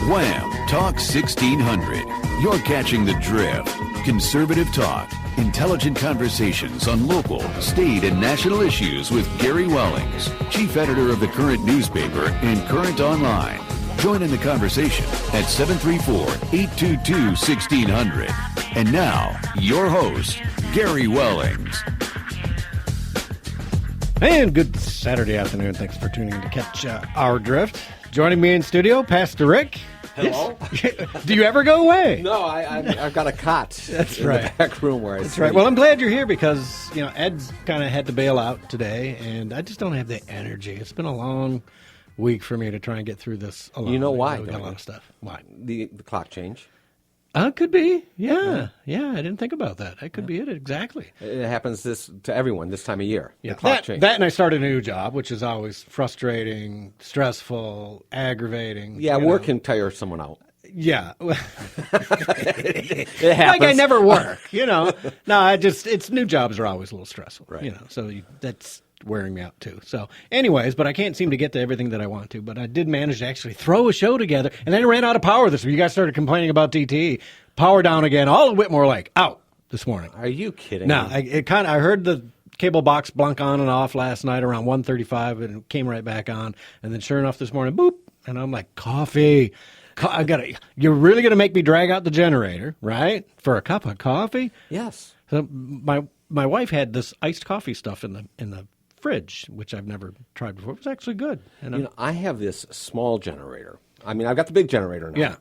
Wham! Talk 1600. You're catching the drift. Conservative talk. Intelligent conversations on local, state, and national issues with Gary Wellings, chief editor of the Current newspaper and Current Online. Join in the conversation at 734-822-1600. And now, your host, Gary Wellings. And good Saturday afternoon. Thanks for tuning in to catch our drift. Joining me in studio, Pastor Rick. Hello? Do you ever go away? No, I've got a cot. That's in right. the back room where I That's sleep. right. Well, I'm glad you're here because, Ed's kind of had to bail out today, and I just don't have the energy. It's been a long week for me to try and get through this alone. You know why, We got don't a lot you? of stuff. Why? The clock change. Could be. Yeah. I didn't think about that. That could be it. Exactly. It happens to everyone this time of year. Yeah, The clock change. that and I started a new job, which is always frustrating, stressful, aggravating. Yeah, you work know. can tire someone out. Yeah. It happens. Like I never work, No, it's new jobs are always a little stressful, Right. So that's wearing me out too. So anyways, but I can't seem to get to everything that I want to, but I did manage to actually throw a show together, and then I ran out of power this week. You guys started complaining about DTE. Power down again. All of Whitmore Lake out this morning. Are you kidding? No, me? I heard the cable box blunk on and off last night around 1:35, and it came right back on. And then sure enough this morning, boop, and I'm like, coffee. You're really going to make me drag out the generator, right? For a cup of coffee? Yes. So my wife had this iced coffee stuff in the fridge, which I've never tried before. It was actually good. And I have this small generator. I mean, I've got the big generator now. yeah.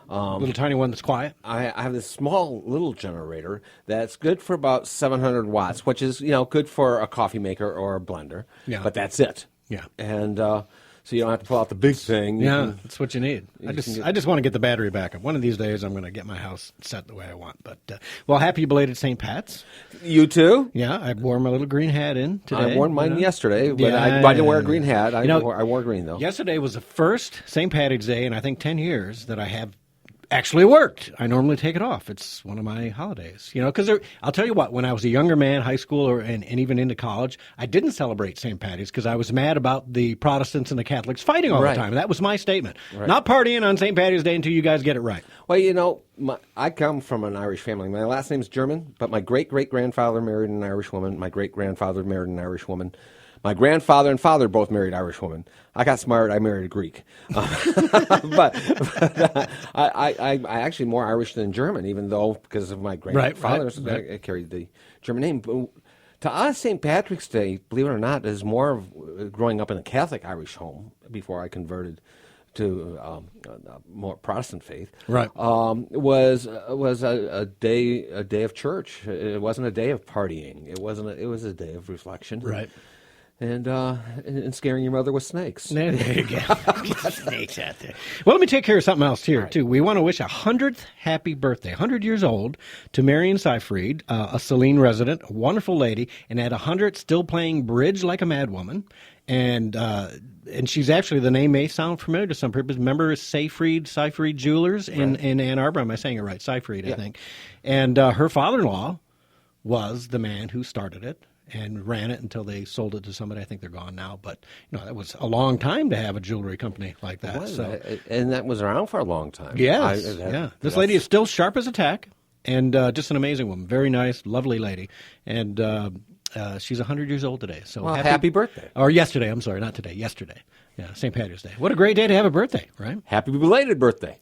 Little tiny one that's quiet. I have this small little generator that's good for about 700 watts, which is, good for a coffee maker or a blender. Yeah. But that's it. Yeah. And so you don't have to pull out the big thing. Yeah, that's what you need. I just want to get the battery backup. One of these days, I'm going to get my house set the way I want. But happy belated St. Pat's. You too? Yeah, I wore my little green hat in today. I wore mine yesterday, but Yeah. I didn't wear a green hat. I wore green, though. Yesterday was the first St. Patrick's Day in, I think, 10 years that I have actually worked. I normally take it off. It's one of my holidays, because I'll tell you what, when I was a younger man, high school and even into college, I didn't celebrate St. Patty's because I was mad about the Protestants and the Catholics fighting all Right. the time. That was my statement. Right. Not partying on St. Patty's Day until you guys get it right. Well, I come from an Irish family. My last name's German, but my great-great-grandfather married an Irish woman. My great-grandfather married an Irish woman. My grandfather and father both married Irish women. I got smart. I married a Greek. But I actually more Irish than German, even though because of my grandfather, Right. I carried the German name. But to us, St. Patrick's Day, believe it or not, is more of growing up in a Catholic Irish home before I converted to a more Protestant faith. Right. Was a day of church. It wasn't a day of partying. It was a day of reflection. Right. And scaring your mother with snakes. There you go. Snakes out there. Well, let me take care of something else here, too. We want to wish a 100th happy birthday, 100 years old, to Marion Seyfried, a Saline resident, a wonderful lady, and at 100, still playing bridge like a madwoman. And she's actually, the name may sound familiar to some people. Remember Seyfried Jewelers in Ann Arbor? Am I saying it right? Seyfried, I think. And her father-in-law was the man who started it and ran it until they sold it to somebody. I think they're gone now. But, that was a long time to have a jewelry company like that. And that was around for a long time. Yes. This lady is still sharp as a tack and just an amazing woman. Very nice, lovely lady. And she's 100 years old today. So happy birthday. Or yesterday. I'm sorry, not today. Yesterday. Yeah, St. Patrick's Day. What a great day to have a birthday, right? Happy belated birthday.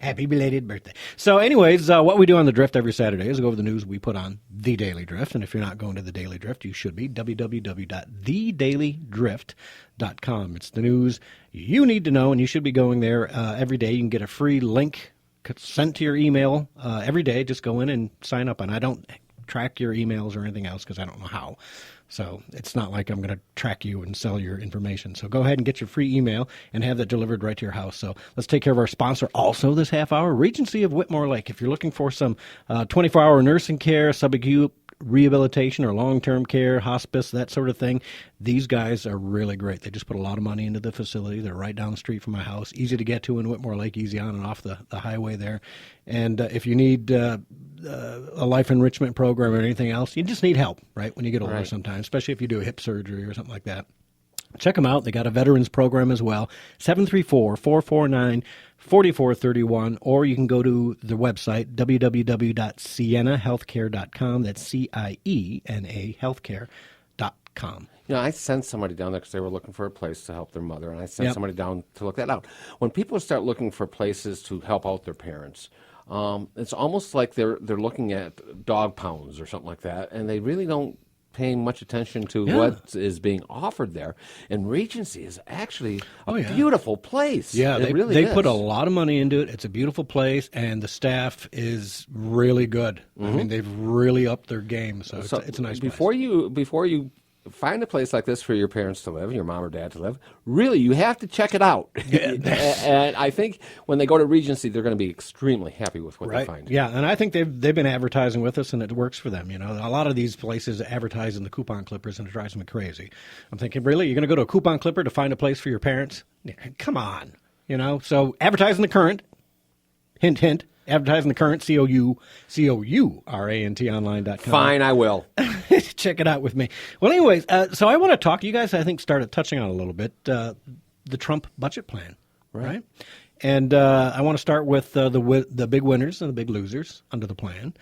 Happy belated birthday. So anyways, what we do on The Drift every Saturday is go over the news we put on The Daily Drift. And if you're not going to The Daily Drift, you should be. www.thedailydrift.com. It's the news you need to know, and you should be going there every day. You can get a free link sent to your email every day. Just go in and sign up. And I don't track your emails or anything else because I don't know how. So it's not like I'm going to track you and sell your information. So go ahead and get your free email and have that delivered right to your house. So let's take care of our sponsor also this half hour, Regency of Whitmore Lake. If you're looking for some 24-hour nursing care, subacute rehabilitation or long-term care, hospice, that sort of thing, these guys are really great. They just put a lot of money into the facility. They're right down the street from my house, easy to get to in Whitmore Lake, easy on and off the highway there. And if you need a life enrichment program or anything else, you just need help, right, when you get older sometimes, especially if you do a hip surgery or something like that. Check them out. They got a veterans program as well, 734-449-4431, or you can go to the website, www.sienahealthcare.com. That's C-I-E-N-A healthcare.com. I sent somebody down there because they were looking for a place to help their mother, and I sent somebody down to look that out. When people start looking for places to help out their parents, it's almost like they're looking at dog pounds or something like that, and they really don't paying much attention to what is being offered there. And Regency is actually a beautiful place. Yeah, they really they put a lot of money into it. It's a beautiful place, and the staff is really good. I mean, they've really upped their game, so it's a nice place. Before you find a place like this for your parents to live, your mom or dad to live, really, you have to check it out. And I think when they go to Regency, they're going to be extremely happy with what they find. Yeah, and I think they've been advertising with us, and it works for them. A lot of these places advertise in the coupon clippers, and it drives me crazy. I'm thinking, really, you're going to go to a coupon clipper to find a place for your parents? Come on, So advertise in the Current. Hint, hint. Advertise in the Current, COURANT online.com. Fine, I will. Check it out with me. Well, anyways, so I want to talk. You guys, I think, started touching on a little bit the Trump budget plan, right? And I want to start with the big winners and the big losers under the plan.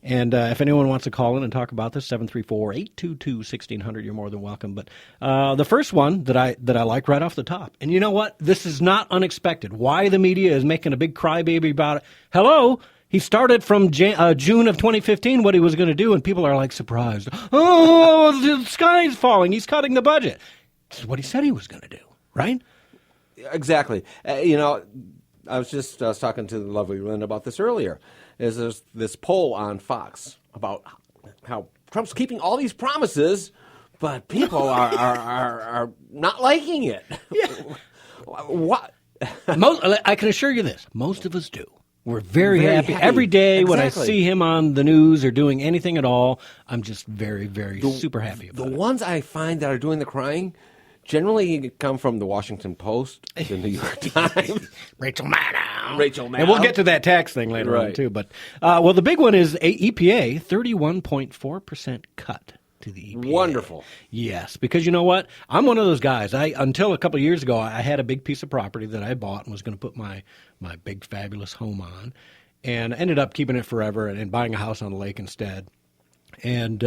And if anyone wants to call in and talk about this, 734-822-1600, you're more than welcome. But the first one that I like right off the top, and you know what? This is not unexpected. Why the media is making a big crybaby about it. Hello? He started from June of 2015 what he was going to do, and people are like surprised. Oh, the sky's falling. He's cutting the budget. This is what he said he was going to do, right? Exactly. I was talking to the lovely Linda about this earlier. There's this poll on Fox about how Trump's keeping all these promises, but people are not liking it. Yeah. What? I can assure you this. Most of us do. We're very happy. Every day when I see him on the news or doing anything at all, I'm just very, very super happy about it. The ones I find that are doing the crying generally come from the Washington Post, the New York Times. Rachel Maddow. And we'll get to that tax thing later on, too. But the big one is EPA, 31.4% cut to the EPA. Wonderful. Yes, because you know what? I'm one of those guys. Until a couple of years ago, I had a big piece of property that I bought and was going to put my big, fabulous home on. And I ended up keeping it forever and buying a house on the lake instead. And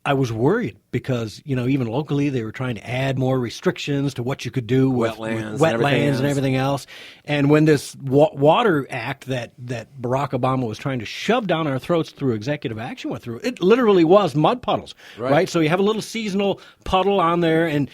I was worried because, even locally they were trying to add more restrictions to what you could do with wetlands and everything else. And when this Water Act that Barack Obama was trying to shove down our throats through executive action went through, it literally was mud puddles, right? So you have a little seasonal puddle on there, and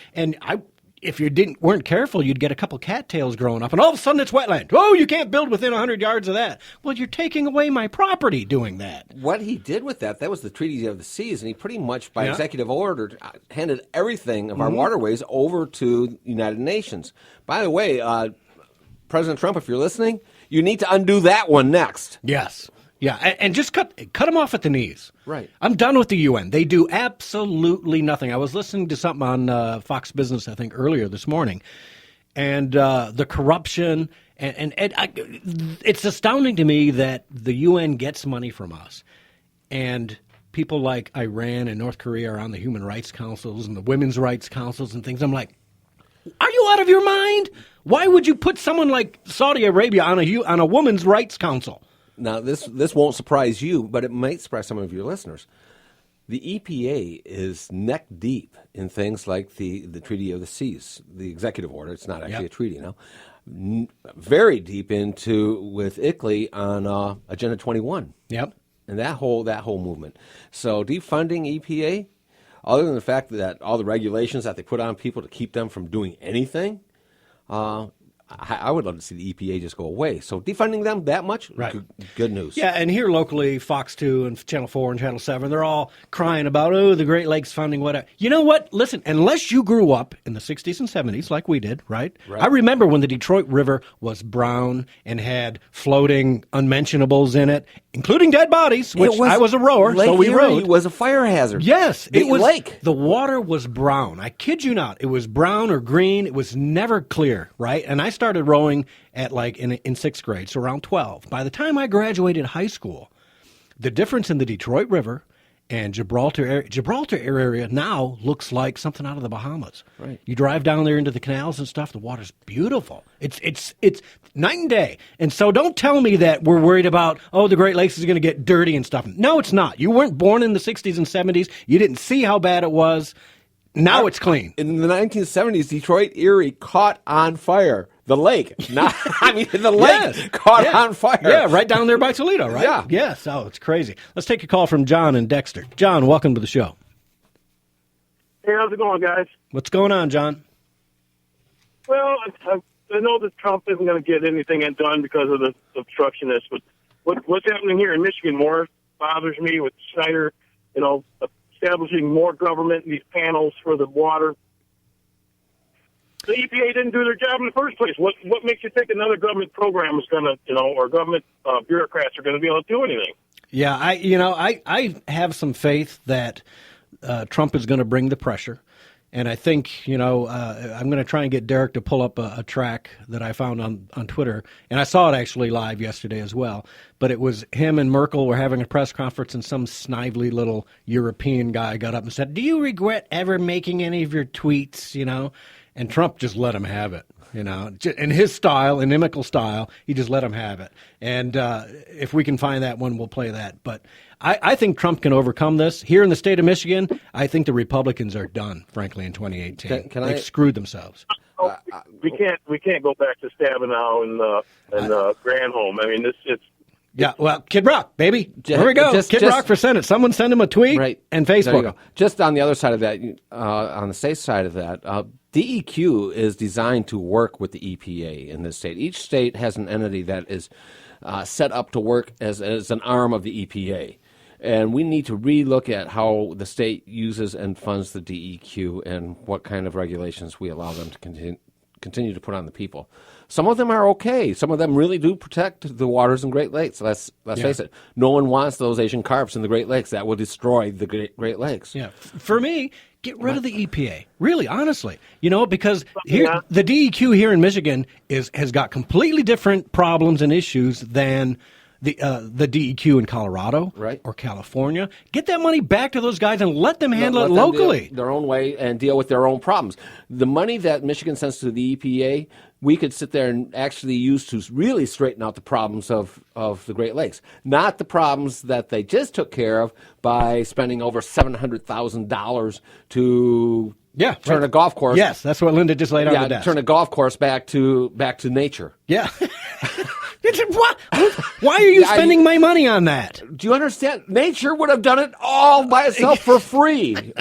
if you weren't careful, you'd get a couple cattails growing up, and all of a sudden it's wetland. Oh, you can't build within 100 yards of that. Well, you're taking away my property doing that. What he did with that was the Treaty of the Seas, and he pretty much, by executive order, handed everything of our waterways over to the United Nations. By the way, President Trump, if you're listening, you need to undo that one next. Yes. Yeah, and just cut them off at the knees. Right. I'm done with the UN. They do absolutely nothing. I was listening to something on Fox Business, I think, earlier this morning, and the corruption, and it's astounding to me that the UN gets money from us, and people like Iran and North Korea are on the human rights councils and the women's rights councils and things. I'm like, are you out of your mind? Why would you put someone like Saudi Arabia on a women's rights council? Now, this won't surprise you, but it might surprise some of your listeners. The EPA is neck deep in things like the Treaty of the Seas, the executive order. It's not actually a treaty now. Very deep with ICLEI on Agenda 21. Yep. And that whole movement. So defunding EPA, other than the fact that all the regulations that they put on people to keep them from doing anything, I would love to see the EPA just go away. So defunding them that much, good news. Yeah, and here locally, Fox 2 and Channel 4 and Channel 7, they're all crying about, the Great Lakes funding, whatever. You know what? Listen, unless you grew up in the 60s and 70s like we did, right? I remember when the Detroit River was brown and had floating unmentionables in it, including dead bodies, which I was a rower, so we rowed. It was a fire hazard. Yes. It was lake. The water was brown. I kid you not. It was brown or green. It was never clear, right? And I started rowing at in sixth grade, so around 12. By the time I graduated high school, the difference in the Detroit River And Gibraltar area now looks like something out of the Bahamas. Right. You drive down there into the canals and stuff, the water's beautiful. It's night and day. And so don't tell me that we're worried about, the Great Lakes is going to get dirty and stuff. No, it's not. You weren't born in the 60s and 70s. You didn't see how bad it was. Now it's clean. In the 1970s, Detroit, Erie caught on fire. The lake. The lake caught on fire. Yeah, right down there by Toledo, right? Yeah. Yes. Oh, it's crazy. Let's take a call from John and Dexter. John, welcome to the show. Hey, how's it going, guys? What's going on, John? Well, I know that Trump isn't going to get anything done because of the obstructionists, but what's happening here in Michigan more bothers me with Snyder, establishing more government in these panels for the water. The EPA didn't do their job in the first place. What makes you think another government program is going to, or government bureaucrats are going to be able to do anything? Yeah, I have some faith that Trump is going to bring the pressure. And I think, I'm going to try and get Derek to pull up a track that I found on Twitter. And I saw it actually live yesterday as well. But it was him and Merkel were having a press conference, and some snively little European guy got up and said, "Do you regret ever making any of your tweets?" And Trump just let him have it, in his style, inimical style. He just let him have it. And if we can find that one, we'll play that. But I think Trump can overcome this. Here in the state of Michigan, I think the Republicans are done, frankly, in 2018. They've screwed themselves. We can't go back to Stabenow and Granholm. I mean, it's. Yeah, well, Kid Rock, baby. Here we go. Kid Rock for Senate. Someone send him a tweet and Facebook. There you go. Just on the other side of that, on the state side of that, DEQ is designed to work with the EPA in this state. Each state has an entity that is set up to work as an arm of the EPA. And we need to relook at how the state uses and funds the DEQ and what kind of regulations we allow them to continue to put on the people. Some of them are okay. Some of them really do protect the waters in Great Lakes. Let's face it. No one wants those Asian carps in the Great Lakes. That will destroy the Great Lakes. Yeah. For me, get rid of the EPA. Really, honestly. Because here, the DEQ here in Michigan has got completely different problems and issues than the DEQ in Colorado or California. Get that money back to those guys and let them handle it locally. Their own way and deal with their own problems. The money that Michigan sends to the EPA, we could sit there and actually use to really straighten out the problems of the Great Lakes, not the problems that they just took care of by spending over $700,000 to turn a golf course. Yes, that's what Linda just laid on the desk. Turn a golf course back to nature. Yeah. Why are you spending my money on that? Do you understand? Nature would have done it all by itself for free.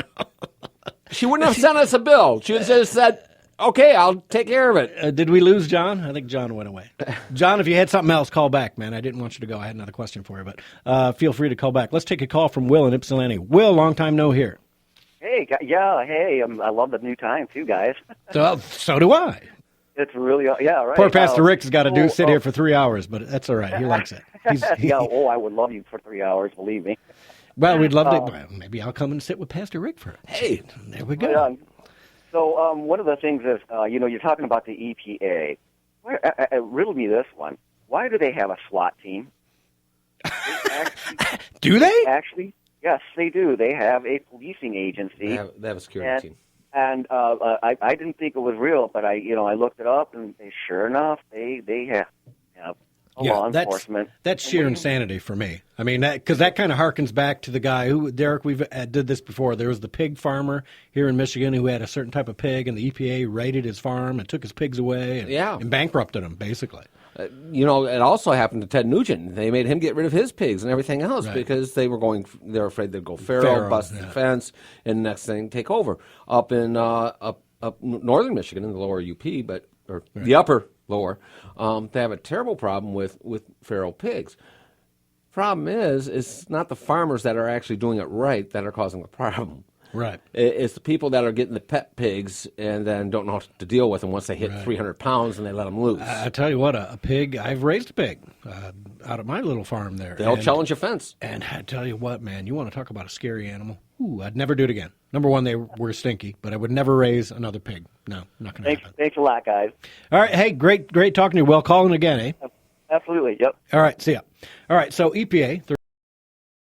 She wouldn't have sent us a bill. She would have just said, okay, I'll take care of it. Did we lose John? I think John went away. John, if you had something else, call back, man. I didn't want you to go. I had another question for you, but feel free to call back. Let's take a call from Will in Ypsilanti. Will, long time no hear. Hey, I love the new time, too, guys. So do I. It's really, right. Poor Pastor Rick's got to sit here for 3 hours, but that's all right. He likes it. I would love you for 3 hours, believe me. Well, we'd love to. Well, maybe I'll come and sit with Pastor Rick for it. Hey, there we go. So one of the things is, you're talking about the EPA. Riddle me this one. Why do they have a SWAT team? Do they? Actually, yes, they do. They have a policing agency. They have a security team. And I didn't think it was real, but I looked it up, and sure enough, they have law enforcement. That's sheer insanity for me. I mean, because that kind of harkens back to the guy who, Derek, we've did this before. There was the pig farmer here in Michigan who had a certain type of pig, and the EPA raided his farm and took his pigs away and bankrupted him, basically. It also happened to Ted Nugent. They made him get rid of his pigs and everything else because they were afraid they'd go feral, bust the fence, and next thing take over. Up in up northern Michigan in the lower UP, the upper lower, they have a terrible problem with feral pigs. Problem is, it's not the farmers that are actually doing it right that are causing the problem. Right. It's the people that are getting the pet pigs and then don't know how to deal with them once they hit 300 pounds and they let them loose. I tell you what, a pig, I've raised a pig out of my little farm there. They'll challenge your fence. And I tell you what, man, you want to talk about a scary animal? Ooh, I'd never do it again. Number one, they were stinky, but I would never raise another pig. No, not going to happen. Thanks a lot, guys. All right. Hey, great talking to you. Well, calling again, eh? Absolutely, yep. All right, see ya. All right, so EPA...